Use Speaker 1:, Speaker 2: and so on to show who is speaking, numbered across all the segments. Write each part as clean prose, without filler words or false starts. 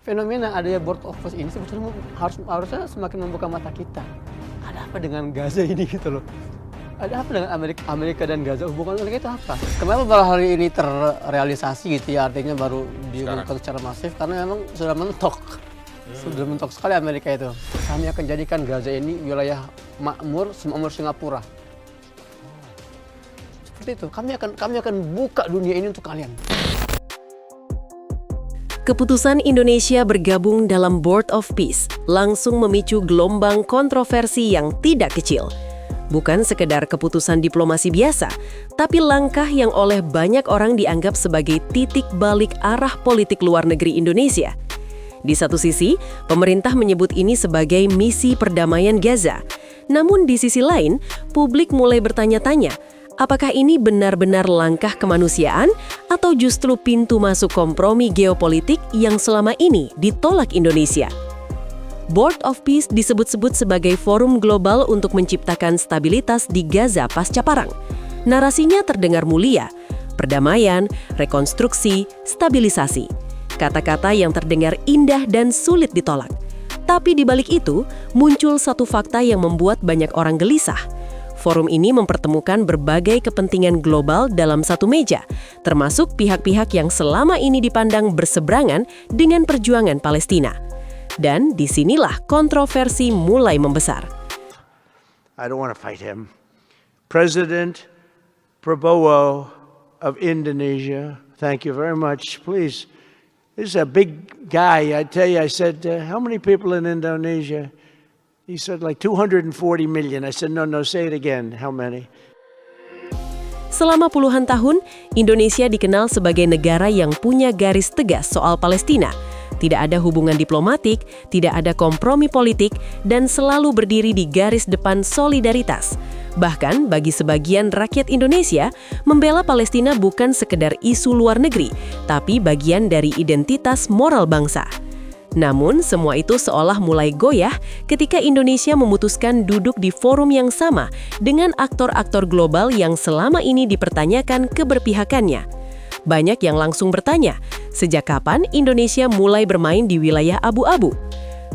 Speaker 1: Fenomena adanya board of peace ini sebetulnya harusnya semakin membuka mata kita. Ada apa dengan Gaza ini gitu loh? Ada apa dengan Amerika dan Gaza? Hubungan mereka itu apa? Kenapa baru hari ini terrealisasi gitu ya? Artinya baru diumumkan secara masif karena memang sudah mentok. Sudah mentok sekali Amerika itu. Kami akan jadikan Gaza ini wilayah makmur semakmur Singapura. Seperti itu. Kami akan buka dunia ini untuk kalian.
Speaker 2: Keputusan Indonesia bergabung dalam Board of Peace langsung memicu gelombang kontroversi yang tidak kecil. Bukan sekedar keputusan diplomasi biasa, tapi langkah yang oleh banyak orang dianggap sebagai titik balik arah politik luar negeri Indonesia. Di satu sisi, pemerintah menyebut ini sebagai misi perdamaian Gaza. Namun di sisi lain, publik mulai bertanya-tanya, apakah ini benar-benar langkah kemanusiaan atau justru pintu masuk kompromi geopolitik yang selama ini ditolak Indonesia? Board of Peace disebut-sebut sebagai forum global untuk menciptakan stabilitas di Gaza pasca perang. Narasinya terdengar mulia, perdamaian, rekonstruksi, stabilisasi. Kata-kata yang terdengar indah dan sulit ditolak. Tapi di balik itu, muncul satu fakta yang membuat banyak orang gelisah. Forum ini mempertemukan berbagai kepentingan global dalam satu meja, termasuk pihak-pihak yang selama ini dipandang berseberangan dengan perjuangan Palestina. Dan disinilah kontroversi mulai membesar.
Speaker 3: I don't want to fight him. President Prabowo of Indonesia, thank you very much. Please, this is a big guy. I tell you, I said, how many people in Indonesia? He said like 240 million. I said, no, say it again. How many?
Speaker 2: Selama puluhan tahun, Indonesia dikenal sebagai negara yang punya garis tegas soal Palestina. Tidak ada hubungan diplomatik, tidak ada kompromi politik, dan selalu berdiri di garis depan solidaritas. Bahkan bagi sebagian rakyat Indonesia, membela Palestina bukan sekedar isu luar negeri, tapi bagian dari identitas moral bangsa. Namun, semua itu seolah mulai goyah ketika Indonesia memutuskan duduk di forum yang sama dengan aktor-aktor global yang selama ini dipertanyakan keberpihakannya. Banyak yang langsung bertanya, sejak kapan Indonesia mulai bermain di wilayah abu-abu?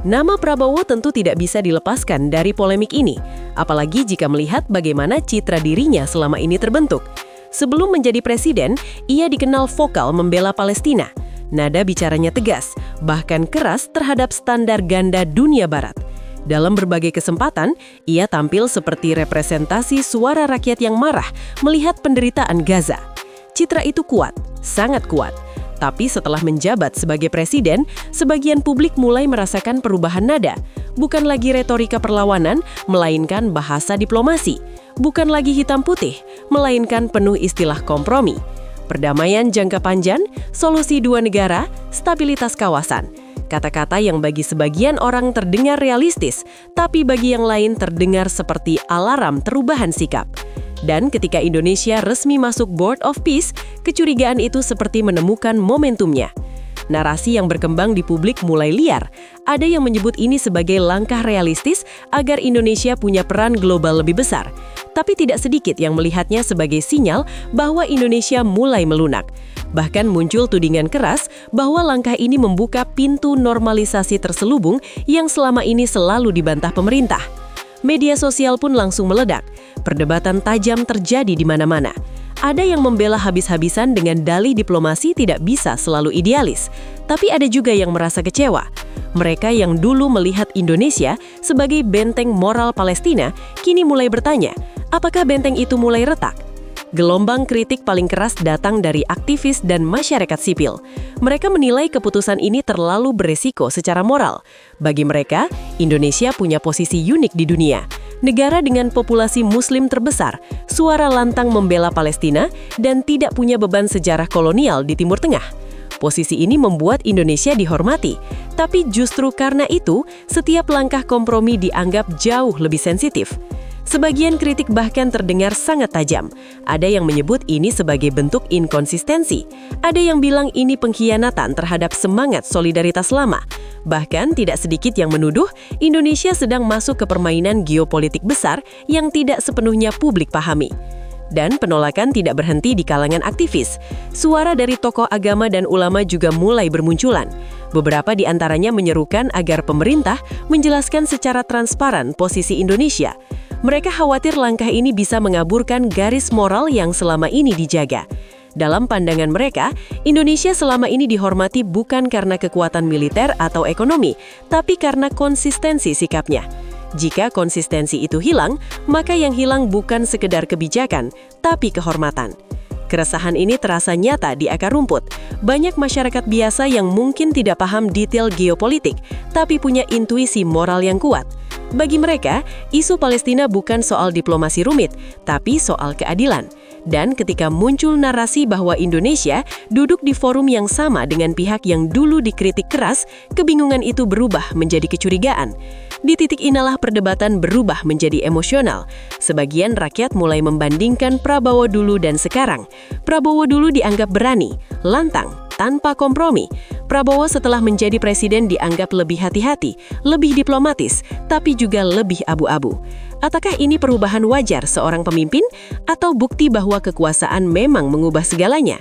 Speaker 2: Nama Prabowo tentu tidak bisa dilepaskan dari polemik ini, apalagi jika melihat bagaimana citra dirinya selama ini terbentuk. Sebelum menjadi presiden, ia dikenal vokal membela Palestina. Nada bicaranya tegas, bahkan keras terhadap standar ganda dunia barat. Dalam berbagai kesempatan, ia tampil seperti representasi suara rakyat yang marah melihat penderitaan Gaza. Citra itu kuat, sangat kuat. Tapi setelah menjabat sebagai presiden, sebagian publik mulai merasakan perubahan nada. Bukan lagi retorika perlawanan, melainkan bahasa diplomasi. Bukan lagi hitam putih, melainkan penuh istilah kompromi. Perdamaian jangka panjang, solusi dua negara, stabilitas kawasan. Kata-kata yang bagi sebagian orang terdengar realistis, tapi bagi yang lain terdengar seperti alarm perubahan sikap. Dan ketika Indonesia resmi masuk Board of Peace, kecurigaan itu seperti menemukan momentumnya. Narasi yang berkembang di publik mulai liar. Ada yang menyebut ini sebagai langkah realistis agar Indonesia punya peran global lebih besar. Tapi tidak sedikit yang melihatnya sebagai sinyal bahwa Indonesia mulai melunak. Bahkan muncul tudingan keras bahwa langkah ini membuka pintu normalisasi terselubung yang selama ini selalu dibantah pemerintah. Media sosial pun langsung meledak. Perdebatan tajam terjadi di mana-mana. Ada yang membela habis-habisan dengan dalih diplomasi tidak bisa selalu idealis. Tapi ada juga yang merasa kecewa. Mereka yang dulu melihat Indonesia sebagai benteng moral Palestina, kini mulai bertanya, apakah benteng itu mulai retak? Gelombang kritik paling keras datang dari aktivis dan masyarakat sipil. Mereka menilai keputusan ini terlalu beresiko secara moral. Bagi mereka, Indonesia punya posisi unik di dunia. Negara dengan populasi muslim terbesar, suara lantang membela Palestina, dan tidak punya beban sejarah kolonial di Timur Tengah. Posisi ini membuat Indonesia dihormati. Tapi justru karena itu, setiap langkah kompromi dianggap jauh lebih sensitif. Sebagian kritik bahkan terdengar sangat tajam. Ada yang menyebut ini sebagai bentuk inkonsistensi. Ada yang bilang ini pengkhianatan terhadap semangat solidaritas lama. Bahkan tidak sedikit yang menuduh Indonesia sedang masuk ke permainan geopolitik besar yang tidak sepenuhnya publik pahami. Dan penolakan tidak berhenti di kalangan aktivis. Suara dari tokoh agama dan ulama juga mulai bermunculan. Beberapa di antaranya menyerukan agar pemerintah menjelaskan secara transparan posisi Indonesia. Mereka khawatir langkah ini bisa mengaburkan garis moral yang selama ini dijaga. Dalam pandangan mereka, Indonesia selama ini dihormati bukan karena kekuatan militer atau ekonomi, tapi karena konsistensi sikapnya. Jika konsistensi itu hilang, maka yang hilang bukan sekedar kebijakan, tapi kehormatan. Keresahan ini terasa nyata di akar rumput. Banyak masyarakat biasa yang mungkin tidak paham detail geopolitik, tapi punya intuisi moral yang kuat. Bagi mereka, isu Palestina bukan soal diplomasi rumit, tapi soal keadilan. Dan ketika muncul narasi bahwa Indonesia duduk di forum yang sama dengan pihak yang dulu dikritik keras, kebingungan itu berubah menjadi kecurigaan. Di titik inilah perdebatan berubah menjadi emosional. Sebagian rakyat mulai membandingkan Prabowo dulu dan sekarang. Prabowo dulu dianggap berani, lantang, tanpa kompromi. Prabowo setelah menjadi presiden dianggap lebih hati-hati, lebih diplomatis, tapi juga lebih abu-abu. Apakah ini perubahan wajar seorang pemimpin atau bukti bahwa kekuasaan memang mengubah segalanya?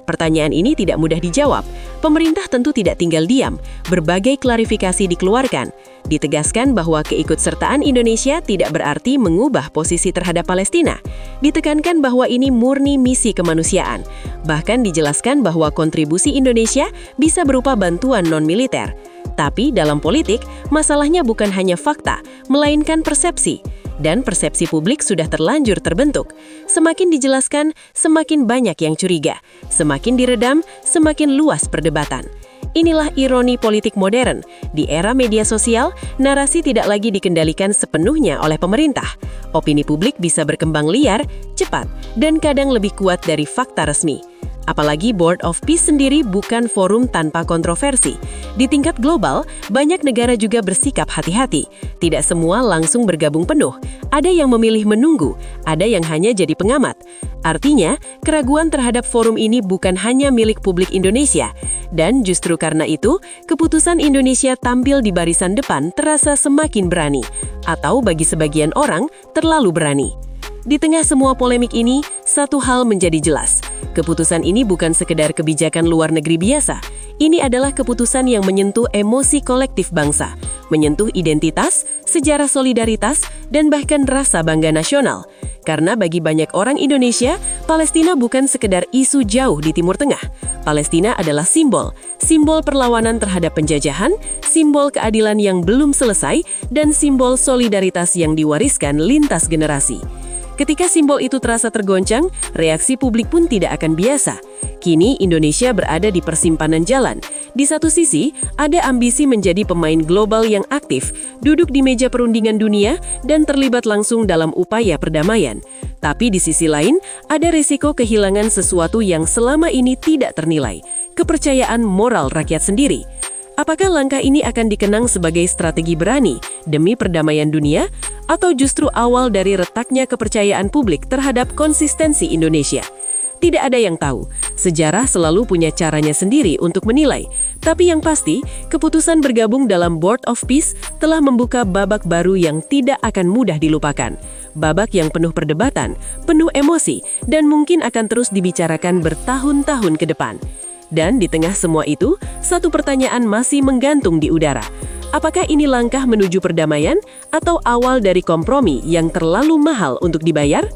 Speaker 2: Pertanyaan ini tidak mudah dijawab. Pemerintah tentu tidak tinggal diam. Berbagai klarifikasi dikeluarkan. Ditegaskan bahwa keikutsertaan Indonesia tidak berarti mengubah posisi terhadap Palestina. Ditekankan bahwa ini murni misi kemanusiaan. Bahkan dijelaskan bahwa kontribusi Indonesia bisa berupa bantuan non-militer. Tapi dalam politik, masalahnya bukan hanya fakta, melainkan persepsi. Dan persepsi publik sudah terlanjur terbentuk. Semakin dijelaskan, semakin banyak yang curiga. Semakin diredam, semakin luas perdebatan. Inilah ironi politik modern. Di era media sosial, narasi tidak lagi dikendalikan sepenuhnya oleh pemerintah. Opini publik bisa berkembang liar, cepat, dan kadang lebih kuat dari fakta resmi. Apalagi Board of Peace sendiri bukan forum tanpa kontroversi. Di tingkat global, banyak negara juga bersikap hati-hati. Tidak semua langsung bergabung penuh. Ada yang memilih menunggu, ada yang hanya jadi pengamat. Artinya, keraguan terhadap forum ini bukan hanya milik publik Indonesia. Dan justru karena itu, keputusan Indonesia tampil di barisan depan terasa semakin berani. Atau bagi sebagian orang, terlalu berani. Di tengah semua polemik ini, satu hal menjadi jelas. Keputusan ini bukan sekedar kebijakan luar negeri biasa. Ini adalah keputusan yang menyentuh emosi kolektif bangsa, menyentuh identitas, sejarah solidaritas, dan bahkan rasa bangga nasional. Karena bagi banyak orang Indonesia, Palestina bukan sekedar isu jauh di Timur Tengah. Palestina adalah simbol perlawanan terhadap penjajahan, simbol keadilan yang belum selesai, dan simbol solidaritas yang diwariskan lintas generasi. Ketika simbol itu terasa tergoncang, reaksi publik pun tidak akan biasa. Kini Indonesia berada di persimpangan jalan. Di satu sisi, ada ambisi menjadi pemain global yang aktif, duduk di meja perundingan dunia, dan terlibat langsung dalam upaya perdamaian. Tapi di sisi lain, ada risiko kehilangan sesuatu yang selama ini tidak ternilai, kepercayaan moral rakyat sendiri. Apakah langkah ini akan dikenang sebagai strategi berani demi perdamaian dunia, atau justru awal dari retaknya kepercayaan publik terhadap konsistensi Indonesia? Tidak ada yang tahu. Sejarah selalu punya caranya sendiri untuk menilai. Tapi yang pasti, keputusan bergabung dalam Board of Peace telah membuka babak baru yang tidak akan mudah dilupakan. Babak yang penuh perdebatan, penuh emosi, dan mungkin akan terus dibicarakan bertahun-tahun ke depan. Dan di tengah semua itu, satu pertanyaan masih menggantung di udara. Apakah ini langkah menuju perdamaian atau awal dari kompromi yang terlalu mahal untuk dibayar?